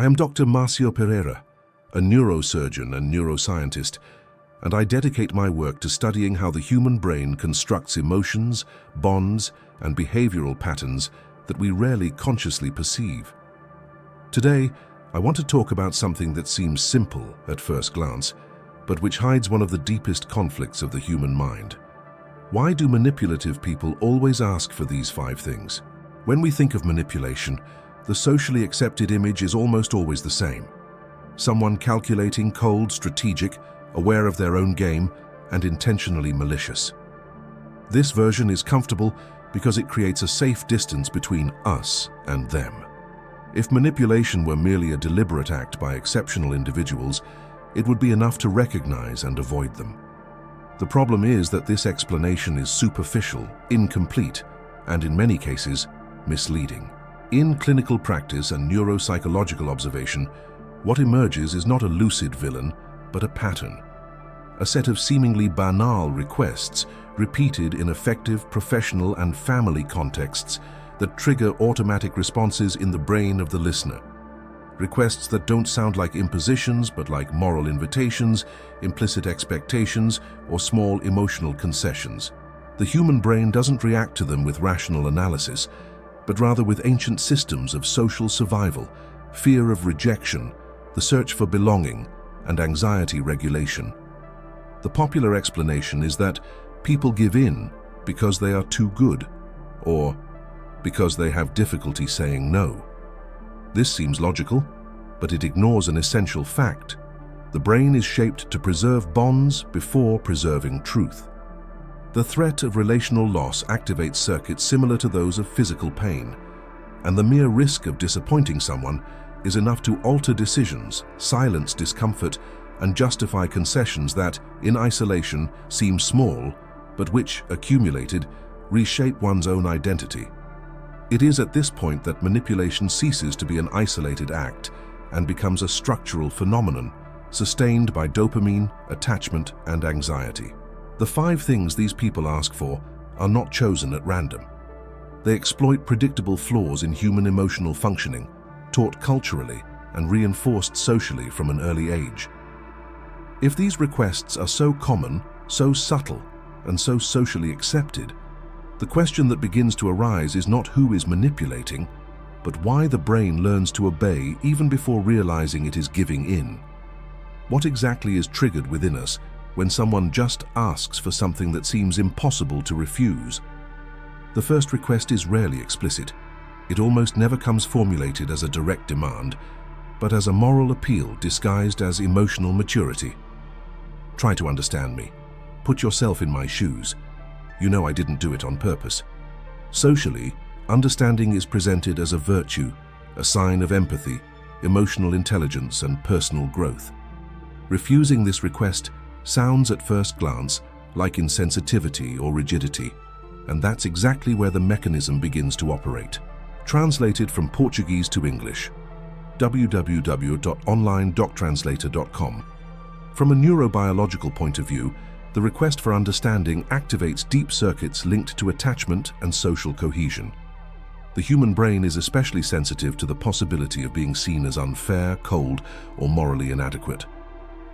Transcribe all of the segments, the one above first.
I am Dr. Márcio Pereira, a neurosurgeon and neuroscientist, and I dedicate my work to studying how the human brain constructs emotions, bonds, and behavioral patterns that we rarely consciously perceive. Today, I want to talk about something that seems simple at first glance, but which hides one of the deepest conflicts of the human mind. Why do manipulative people always ask for these 5 things? When we think of manipulation, the socially accepted image is almost always the same. Someone calculating, cold, strategic, aware of their own game, and intentionally malicious. This version is comfortable because it creates a safe distance between us and them. If manipulation were merely a deliberate act by exceptional individuals, it would be enough to recognize and avoid them. The problem is that this explanation is superficial, incomplete, and in many cases, misleading. In clinical practice and neuropsychological observation, what emerges is not a lucid villain, but a pattern. A set of seemingly banal requests repeated in effective professional and family contexts that trigger automatic responses in the brain of the listener. Requests that don't sound like impositions, but like moral invitations, implicit expectations, or small emotional concessions. The human brain doesn't react to them with rational analysis, but rather with ancient systems of social survival, fear of rejection, the search for belonging, and anxiety regulation. The popular explanation is that people give in because they are too good, or because they have difficulty saying no. This seems logical, but it ignores an essential fact. The brain is shaped to preserve bonds before preserving truth. The threat of relational loss activates circuits similar to those of physical pain, and the mere risk of disappointing someone is enough to alter decisions, silence discomfort, and justify concessions that, in isolation, seem small, but which, accumulated, reshape one's own identity. It is at this point that manipulation ceases to be an isolated act and becomes a structural phenomenon, sustained by dopamine, attachment, and anxiety. The 5 things these people ask for are not chosen at random. They exploit predictable flaws in human emotional functioning, taught culturally and reinforced socially from an early age. If these requests are so common, so subtle, and so socially accepted, the question that begins to arise is not who is manipulating, but why the brain learns to obey even before realizing it is giving in. What exactly is triggered within us when someone just asks for something that seems impossible to refuse? The first request is rarely explicit. It almost never comes formulated as a direct demand, but as a moral appeal disguised as emotional maturity. Try to understand me. Put yourself in my shoes. You know I didn't do it on purpose. Socially, understanding is presented as a virtue, a sign of empathy, emotional intelligence, and personal growth. Refusing this request sounds at first glance like insensitivity or rigidity, and that's exactly where the mechanism begins to operate. Translated from Portuguese to English, www.onlinedoctranslator.com. From a neurobiological point of view, the request for understanding activates deep circuits linked to attachment and social cohesion. The human brain is especially sensitive to the possibility of being seen as unfair, cold, or morally inadequate.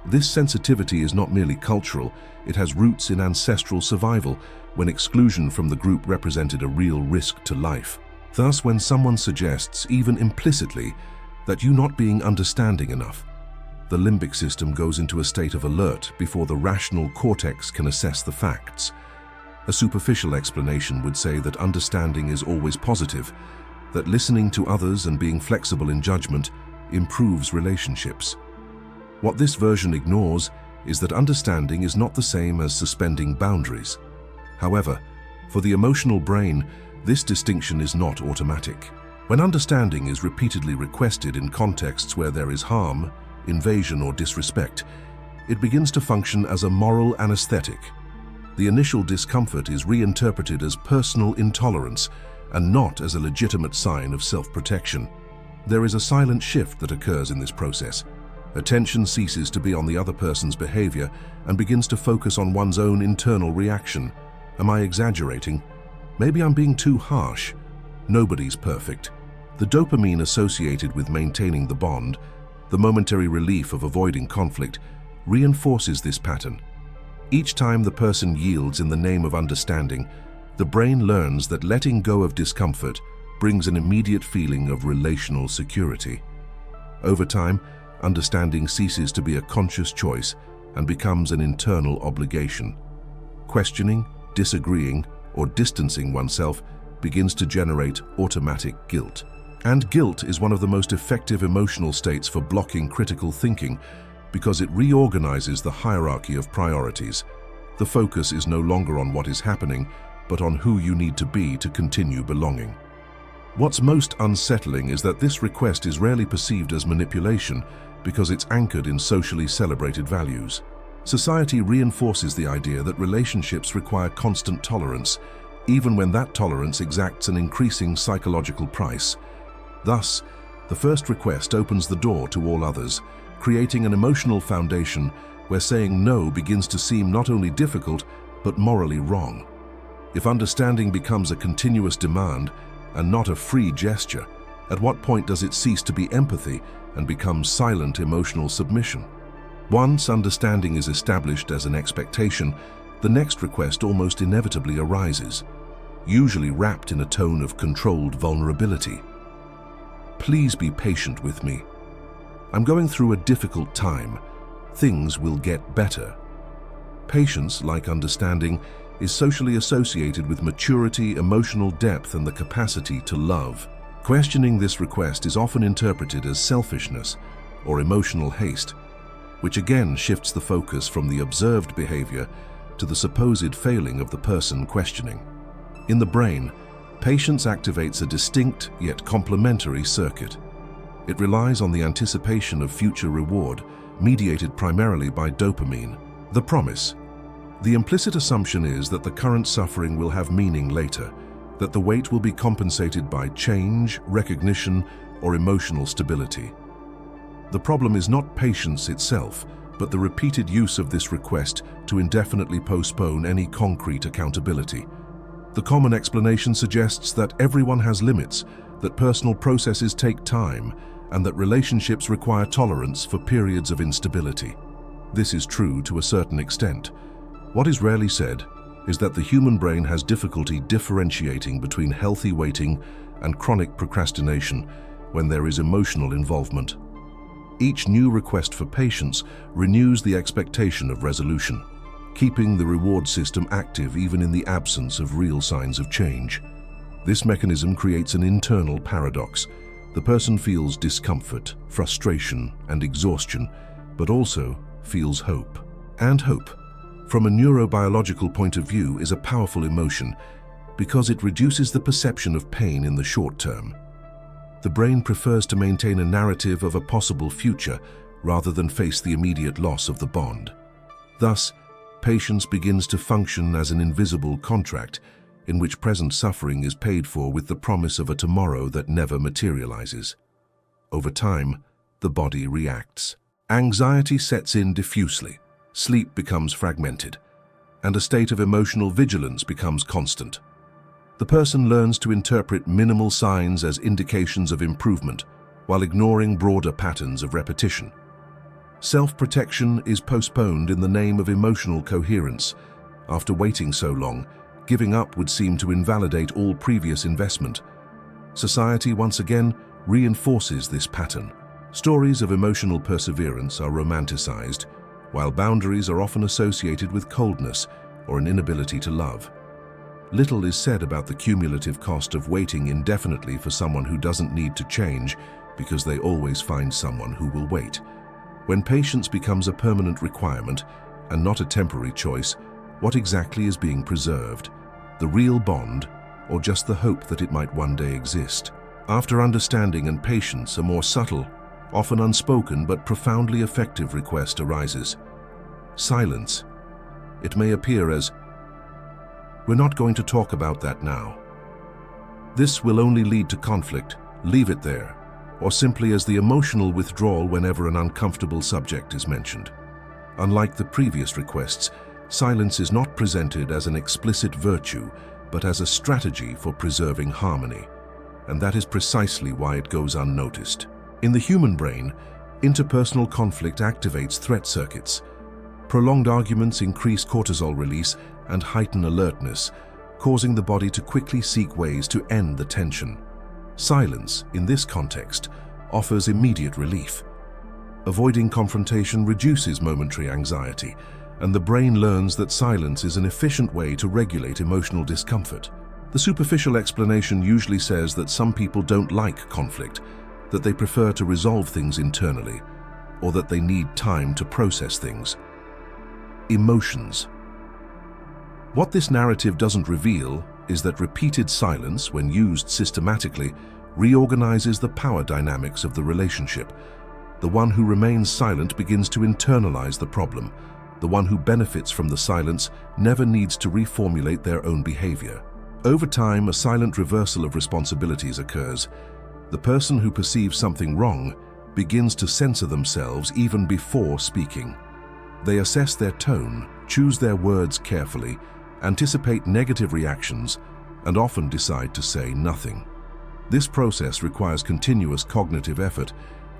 This sensitivity is not merely cultural, it has roots in ancestral survival, when exclusion from the group represented a real risk to life. Thus, when someone suggests, even implicitly, that you're not being understanding enough, the limbic system goes into a state of alert before the rational cortex can assess the facts. A superficial explanation would say that understanding is always positive, that listening to others and being flexible in judgment improves relationships. What this version ignores is that understanding is not the same as suspending boundaries. However, for the emotional brain, this distinction is not automatic. When understanding is repeatedly requested in contexts where there is harm, invasion, or disrespect, it begins to function as a moral anesthetic. The initial discomfort is reinterpreted as personal intolerance and not as a legitimate sign of self-protection. There is a silent shift that occurs in this process. Attention ceases to be on the other person's behavior and begins to focus on one's own internal reaction. Am I exaggerating? Maybe I'm being too harsh. Nobody's perfect. The dopamine associated with maintaining the bond, the momentary relief of avoiding conflict, reinforces this pattern. Each time the person yields in the name of understanding, the brain learns that letting go of discomfort brings an immediate feeling of relational security. Over time, understanding ceases to be a conscious choice and becomes an internal obligation. Questioning, disagreeing, or distancing oneself begins to generate automatic guilt. And guilt is one of the most effective emotional states for blocking critical thinking because it reorganizes the hierarchy of priorities. The focus is no longer on what is happening, but on who you need to be to continue belonging. What's most unsettling is that this request is rarely perceived as manipulation because it's anchored in socially celebrated values. Society reinforces the idea that relationships require constant tolerance, even when that tolerance exacts an increasing psychological price. Thus, the first request opens the door to all others, creating an emotional foundation where saying no begins to seem not only difficult, but morally wrong. If understanding becomes a continuous demand and not a free gesture, at what point does it cease to be empathy and become silent emotional submission? Once understanding is established as an expectation, the next request almost inevitably arises, usually wrapped in a tone of controlled vulnerability. Please be patient with me. I'm going through a difficult time. Things will get better. Patience, like understanding, is socially associated with maturity, emotional depth, and the capacity to love. Questioning this request is often interpreted as selfishness or emotional haste, which again shifts the focus from the observed behavior to the supposed failing of the person questioning. In the brain, patience activates a distinct yet complementary circuit. It relies on the anticipation of future reward, mediated primarily by dopamine. The promise. The implicit assumption is that the current suffering will have meaning later, that the weight will be compensated by change, recognition, or emotional stability. The problem is not patience itself, but the repeated use of this request to indefinitely postpone any concrete accountability. The common explanation suggests that everyone has limits, that personal processes take time, and that relationships require tolerance for periods of instability. This is true to a certain extent. What is rarely said is that the human brain has difficulty differentiating between healthy waiting and chronic procrastination when there is emotional involvement. Each new request for patience renews the expectation of resolution, keeping the reward system active even in the absence of real signs of change. This mechanism creates an internal paradox. The person feels discomfort, frustration, and exhaustion, but also feels hope. And hope, from a neurobiological point of view, is a powerful emotion because it reduces the perception of pain in the short term. The brain prefers to maintain a narrative of a possible future rather than face the immediate loss of the bond. Thus, patience begins to function as an invisible contract in which present suffering is paid for with the promise of a tomorrow that never materializes. Over time, the body reacts. Anxiety sets in diffusely, sleep becomes fragmented, and a state of emotional vigilance becomes constant. The person learns to interpret minimal signs as indications of improvement while ignoring broader patterns of repetition. Self-protection is postponed in the name of emotional coherence. After waiting so long, giving up would seem to invalidate all previous investment. Society once again reinforces this pattern. Stories of emotional perseverance are romanticized, while boundaries are often associated with coldness or an inability to love. Little is said about the cumulative cost of waiting indefinitely for someone who doesn't need to change because they always find someone who will wait. When patience becomes a permanent requirement and not a temporary choice, what exactly is being preserved? The real bond, or just the hope that it might one day exist? After understanding and patience, a more subtle, often unspoken but profoundly effective request arises. Silence. It may appear as, "We're not going to talk about that now." This will only lead to conflict. Leave it there. Or simply as the emotional withdrawal whenever an uncomfortable subject is mentioned. Unlike the previous requests, silence is not presented as an explicit virtue, but as a strategy for preserving harmony. and that is precisely why it goes unnoticed. In the human brain, interpersonal conflict activates threat circuits. Prolonged arguments increase cortisol release and heighten alertness, causing the body to quickly seek ways to end the tension. Silence, in this context, offers immediate relief. Avoiding confrontation reduces momentary anxiety, and the brain learns that silence is an efficient way to regulate emotional discomfort. The superficial explanation usually says that some people don't like conflict, that they prefer to resolve things internally, or that they need time to process things. Emotions. What this narrative doesn't reveal is that repeated silence, when used systematically, reorganizes the power dynamics of the relationship. The one who remains silent begins to internalize the problem. The one who benefits from the silence never needs to reformulate their own behavior. Over time, a silent reversal of responsibilities occurs. The person who perceives something wrong begins to censor themselves even before speaking. They assess their tone, choose their words carefully, anticipate negative reactions, and often decide to say nothing. This process requires continuous cognitive effort,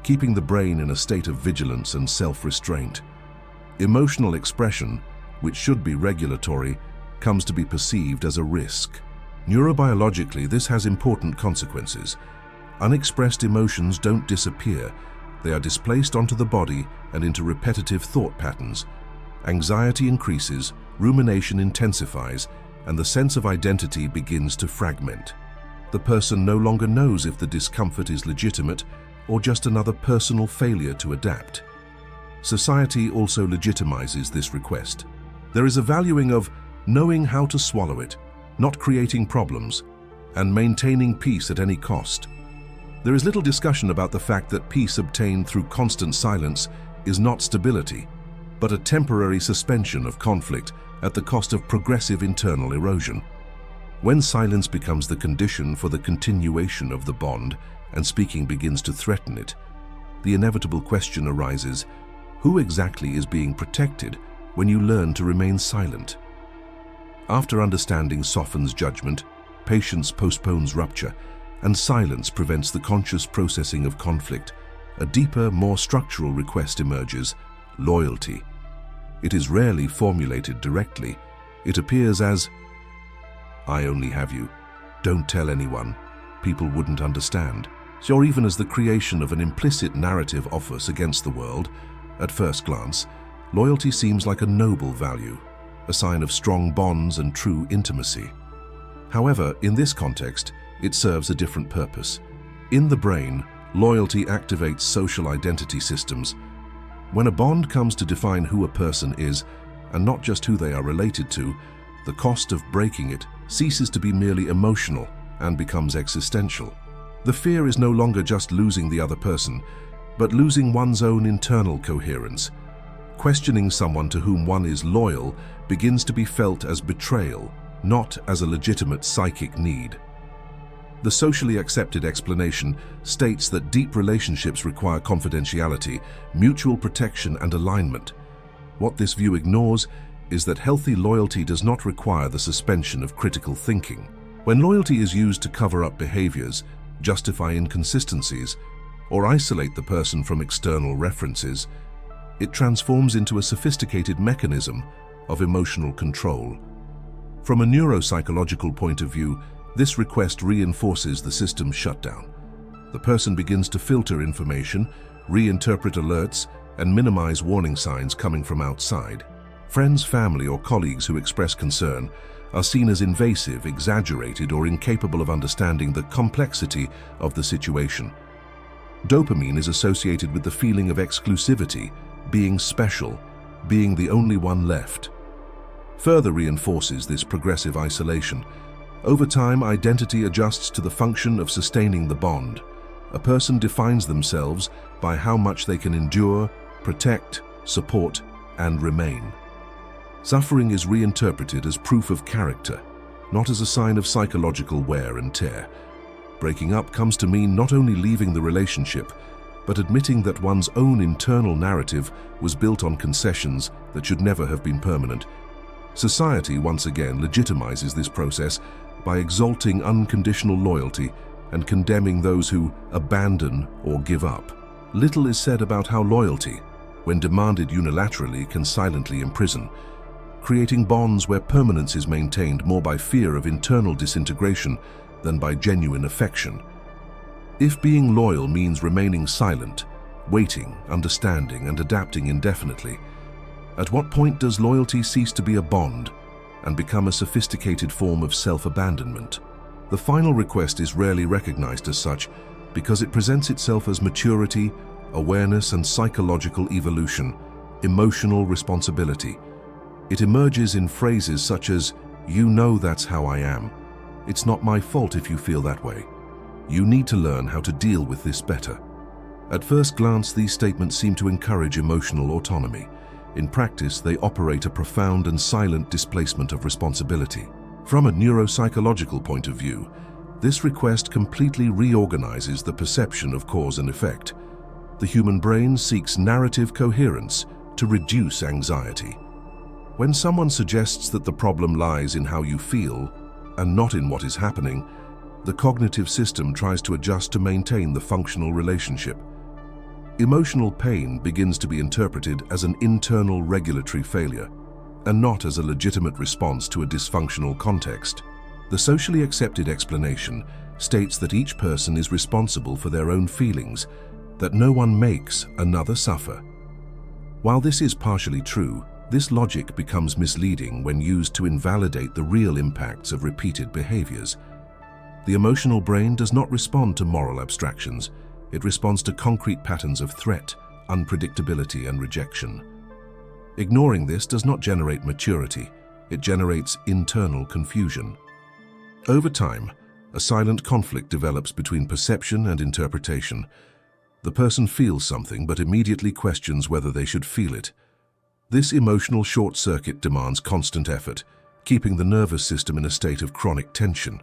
keeping the brain in a state of vigilance and self-restraint. Emotional expression, which should be regulatory, comes to be perceived as a risk. Neurobiologically, this has important consequences. Unexpressed emotions don't disappear. They are displaced onto the body and into repetitive thought patterns. Anxiety increases, rumination intensifies, and the sense of identity begins to fragment. The person no longer knows if the discomfort is legitimate or just another personal failure to adapt. Society also legitimizes this request. There is a valuing of knowing how to swallow it, not creating problems, and maintaining peace at any cost. There is little discussion about the fact that peace obtained through constant silence is not stability, but a temporary suspension of conflict at the cost of progressive internal erosion. When silence becomes the condition for the continuation of the bond and speaking begins to threaten it, the inevitable question arises: who exactly is being protected when you learn to remain silent? After understanding softens judgment, patience postpones rupture, and silence prevents the conscious processing of conflict, a deeper, more structural request emerges: loyalty. It is rarely formulated directly. It appears as, "I only have you. Don't tell anyone. People wouldn't understand." Or even as the creation of an implicit narrative offers against the world. At first glance, loyalty seems like a noble value, a sign of strong bonds and true intimacy. However, in this context, it serves a different purpose. In the brain, loyalty activates social identity systems. When a bond comes to define who a person is, and not just who they are related to, the cost of breaking it ceases to be merely emotional and becomes existential. The fear is no longer just losing the other person, but losing one's own internal coherence. Questioning someone to whom one is loyal begins to be felt as betrayal, not as a legitimate psychic need. The socially accepted explanation states that deep relationships require confidentiality, mutual protection, and alignment. What this view ignores is that healthy loyalty does not require the suspension of critical thinking. When loyalty is used to cover up behaviors, justify inconsistencies, or isolate the person from external references, it transforms into a sophisticated mechanism of emotional control. From a neuropsychological point of view, this request reinforces the system's shutdown. The person begins to filter information, reinterpret alerts, and minimize warning signs coming from outside. Friends, family, or colleagues who express concern are seen as invasive, exaggerated, or incapable of understanding the complexity of the situation. Dopamine is associated with the feeling of exclusivity, being special, being the only one left. Further reinforces this progressive isolation. Over time, identity adjusts to the function of sustaining the bond. A person defines themselves by how much they can endure, protect, support, and remain. Suffering is reinterpreted as proof of character, not as a sign of psychological wear and tear. Breaking up comes to mean not only leaving the relationship, but admitting that one's own internal narrative was built on concessions that should never have been permanent. Society once again legitimizes this process by exalting unconditional loyalty and condemning those who abandon or give up. Little is said about how loyalty, when demanded unilaterally, can silently imprison, creating bonds where permanence is maintained more by fear of internal disintegration than by genuine affection. If being loyal means remaining silent, waiting, understanding, and adapting indefinitely, at what point does loyalty cease to be a bond and become a sophisticated form of self-abandonment? The final request is rarely recognized as such because it presents itself as maturity, awareness, and psychological evolution, emotional responsibility. It emerges in phrases such as, "You know that's how I am. It's not my fault if you feel that way. You need to learn how to deal with this better." At first glance, these statements seem to encourage emotional autonomy. In practice, they operate a profound and silent displacement of responsibility. From a neuropsychological point of view, this request completely reorganizes the perception of cause and effect. The human brain seeks narrative coherence to reduce anxiety. When someone suggests that the problem lies in how you feel and not in what is happening, the cognitive system tries to adjust to maintain the functional relationship. Emotional pain begins to be interpreted as an internal regulatory failure, and not as a legitimate response to a dysfunctional context. The socially accepted explanation states that each person is responsible for their own feelings, that no one makes another suffer. While this is partially true, this logic becomes misleading when used to invalidate the real impacts of repeated behaviors. The emotional brain does not respond to moral abstractions. It responds to concrete patterns of threat, unpredictability, and rejection. Ignoring this does not generate maturity. It generates internal confusion. Over time, a silent conflict develops between perception and interpretation. The person feels something but immediately questions whether they should feel it. This emotional short circuit demands constant effort, keeping the nervous system in a state of chronic tension.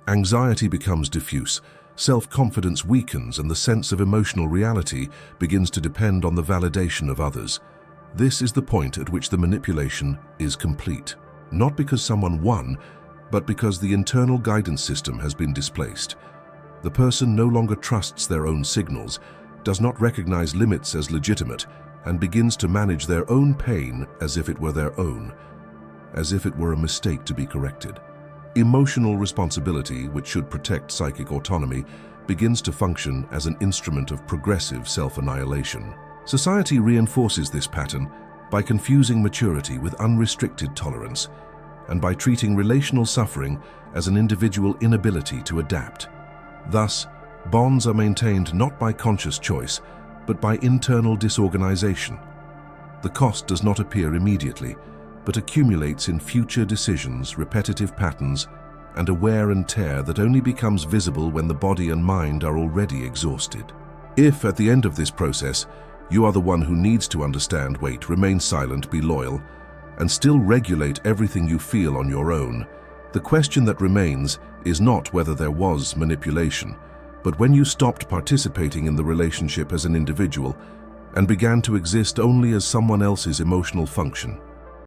Anxiety becomes diffuse, self-confidence weakens, and the sense of emotional reality begins to depend on the validation of others. This is the point at which the manipulation is complete. Not because someone won, but because the internal guidance system has been displaced. The person no longer trusts their own signals, does not recognize limits as legitimate, and begins to manage their own pain as if it were their own, as if it were a mistake to be corrected. Emotional responsibility, which should protect psychic autonomy, begins to function as an instrument of progressive self-annihilation. Society reinforces this pattern by confusing maturity with unrestricted tolerance, and by treating relational suffering as an individual inability to adapt. Thus, bonds are maintained not by conscious choice, but by internal disorganization. The cost does not appear immediately, but accumulates in future decisions, repetitive patterns, and a wear and tear that only becomes visible when the body and mind are already exhausted. If, at the end of this process, you are the one who needs to understand, wait, remain silent, be loyal, and still regulate everything you feel on your own, the question that remains is not whether there was manipulation, but when you stopped participating in the relationship as an individual and began to exist only as someone else's emotional function.